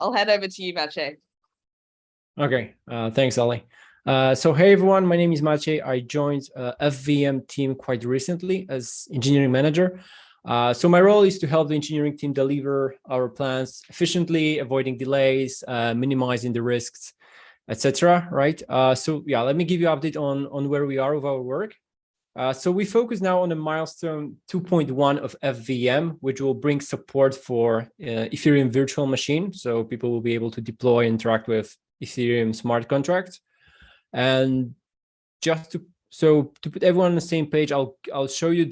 I'll hand over to you, Maciej. Okay, thanks, Ali. So hey everyone, my name is Maciej. I joined FVM team quite recently as engineering manager. So my role is to help the engineering team deliver our plans efficiently, avoiding delays, minimizing the risks, etc. Right? So yeah, let me give you an update on where we are with our work. So we focus now on the milestone 2.1 of FVM, which will bring support for Ethereum Virtual Machine. So people will be able to deploy and interact with Ethereum smart contracts. And just to put everyone on the same page, I'll show you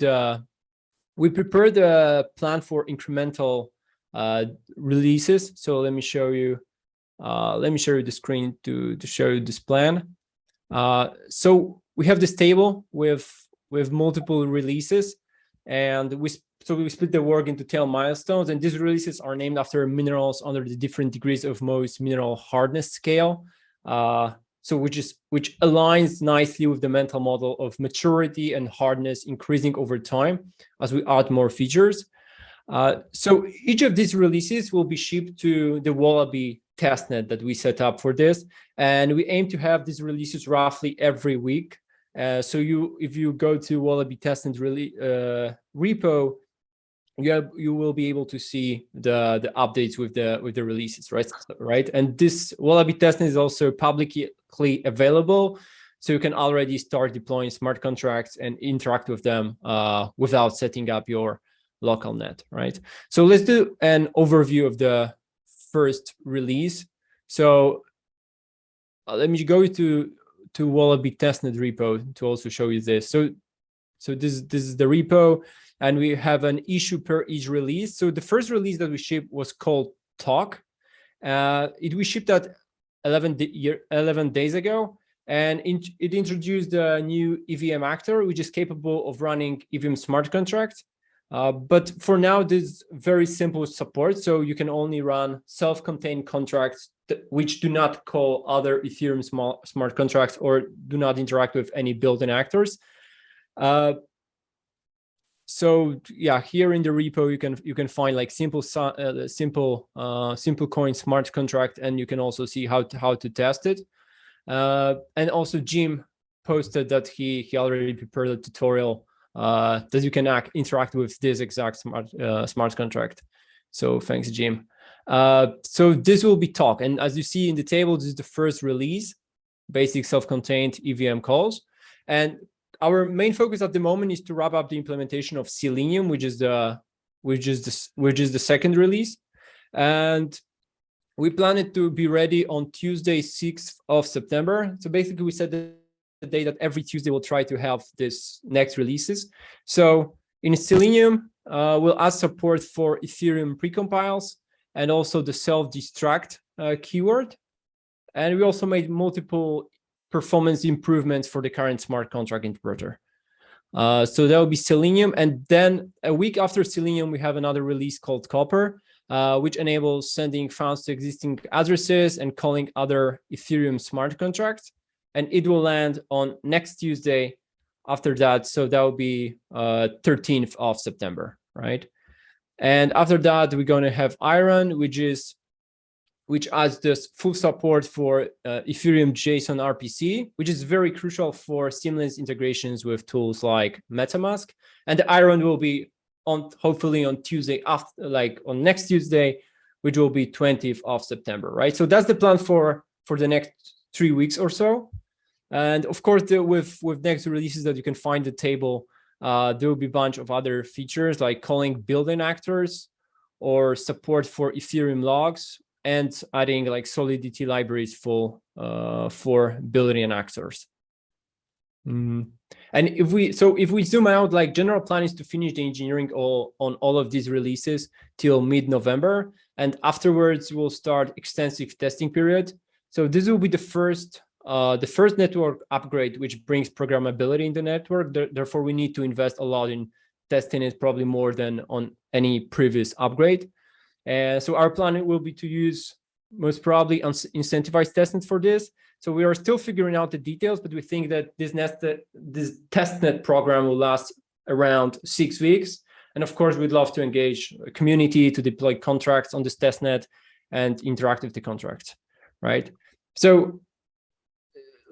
we prepared the plan for incremental releases. So let me show you the screen to show you this plan. So we have this table with multiple releases, and we split the work into 10 milestones, and these releases are named after minerals under the different degrees of Mohs mineral hardness scale. So which aligns nicely with the mental model of maturity and hardness increasing over time as we add more features. So each of these releases will be shipped to the Wallaby testnet that we set up for this, and we aim to have these releases roughly every week. So if you go to Wallaby testnet repo, you will be able to see the updates with the releases, right? And this Wallaby testnet is also publicly available, so you can already start deploying smart contracts and interact with them without setting up your local net, right? So let's do an overview of the first release. So let me go to Wallaby testnet repo to also show you this. So this is the repo, and we have an issue per each release. So the first release that we shipped was called Talk. We shipped that 11 days ago, and it introduced a new EVM actor, which is capable of running EVM smart contracts. But for now, there's very simple support. So you can only run self-contained contracts which do not call other Ethereum smart contracts or do not interact with any built-in actors. So yeah, here in the repo you can find like simple coin smart contract, and you can also see how to test it. And also Jim posted that he already prepared a tutorial that you can interact with this exact smart contract. So thanks, Jim. So this will be Talk, and as you see in the table, this is the first release, basic self-contained EVM calls. And our main focus at the moment is to wrap up the implementation of Selenium, which is the second release, and we plan it to be ready on Tuesday, 6th of September. So basically, we said the day that every Tuesday we'll try to have this next releases. So in Selenium, we'll add support for Ethereum precompiles and also the self-destruct keyword. And we also made multiple performance improvements for the current smart contract interpreter. So that will be Selenium. And then a week after Selenium, we have another release called Copper, which enables sending funds to existing addresses and calling other Ethereum smart contracts. And it will land on next Tuesday after that. So that will be 13th of September, right? And after that, we're going to have Iron, which adds this full support for Ethereum JSON RPC, which is very crucial for seamless integrations with tools like MetaMask. And the Iron will be hopefully on Tuesday on next Tuesday, which will be 20th of September, right? So that's the plan for the next 3 weeks or so. And of course, with next releases that you can find the table, there will be a bunch of other features like calling built-in actors or support for Ethereum logs, and adding like Solidity libraries for built-in actors. And if we zoom out, like general plan is to finish the engineering on all of these releases till mid-November, and afterwards we'll start extensive testing period. So this will be the first network upgrade which brings programmability in the network. Therefore, we need to invest a lot in testing it, probably more than on any previous upgrade. So our plan will be to use most probably incentivized testnet for this. So we are still figuring out the details, but we think that this testnet program will last around 6 weeks. And of course, we'd love to engage a community to deploy contracts on this testnet and interact with the contract, right? So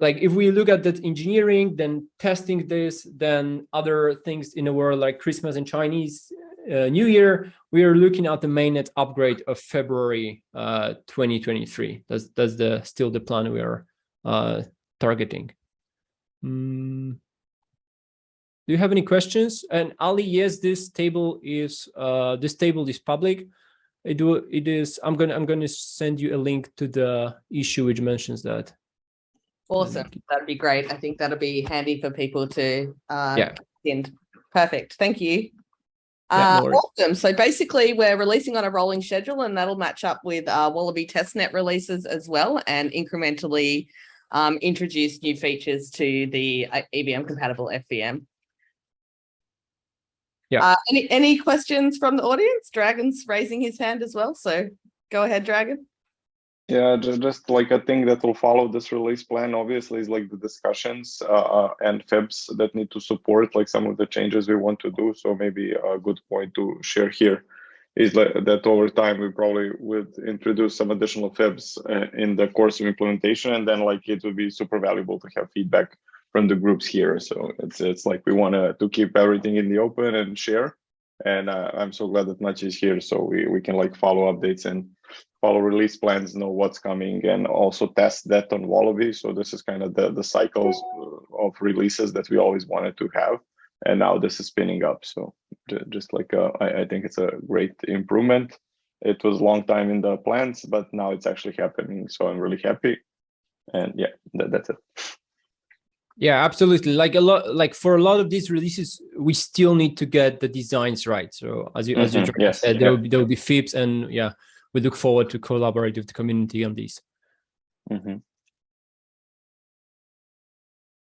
like if we look at that engineering, then testing this, then other things in the world like Christmas and Chinese New Year, we are looking at the mainnet upgrade of February 2023. That's still the plan we are targeting. Do you have any questions? And Ali, yes, this table is public. It is. I'm gonna send you a link to the issue which mentions that. Awesome. That'd be great. I think that'll be handy for people to attend. Perfect. Thank you. No awesome. So basically we're releasing on a rolling schedule, and that'll match up with Wallaby testnet releases as well, and incrementally introduce new features to the EVM compatible FVM. Yeah. Any questions from the audience? Dragon's raising his hand as well, so go ahead, Dragon. Yeah, just like a thing that will follow this release plan, obviously, is like the discussions and FIBs that need to support like some of the changes we want to do. So maybe a good point to share here is that over time we probably would introduce some additional FIBs in the course of implementation, and then like it would be super valuable to have feedback from the groups here. So it's like we want to keep everything in the open and share. And I'm so glad that Maciej is here, so we can like follow updates and follow release plans, know what's coming, and also test that on Wallaby. So this is kind of the cycles of releases that we always wanted to have, and now this is spinning up. So just like I think it's a great improvement. It was a long time in the plans, but now it's actually happening. So I'm really happy, and yeah, that's it. Yeah, absolutely. Like for a lot of these releases, we still need to get the designs right. So as you said, there will be FIBs, and yeah, we look forward to collaborate with the community on these.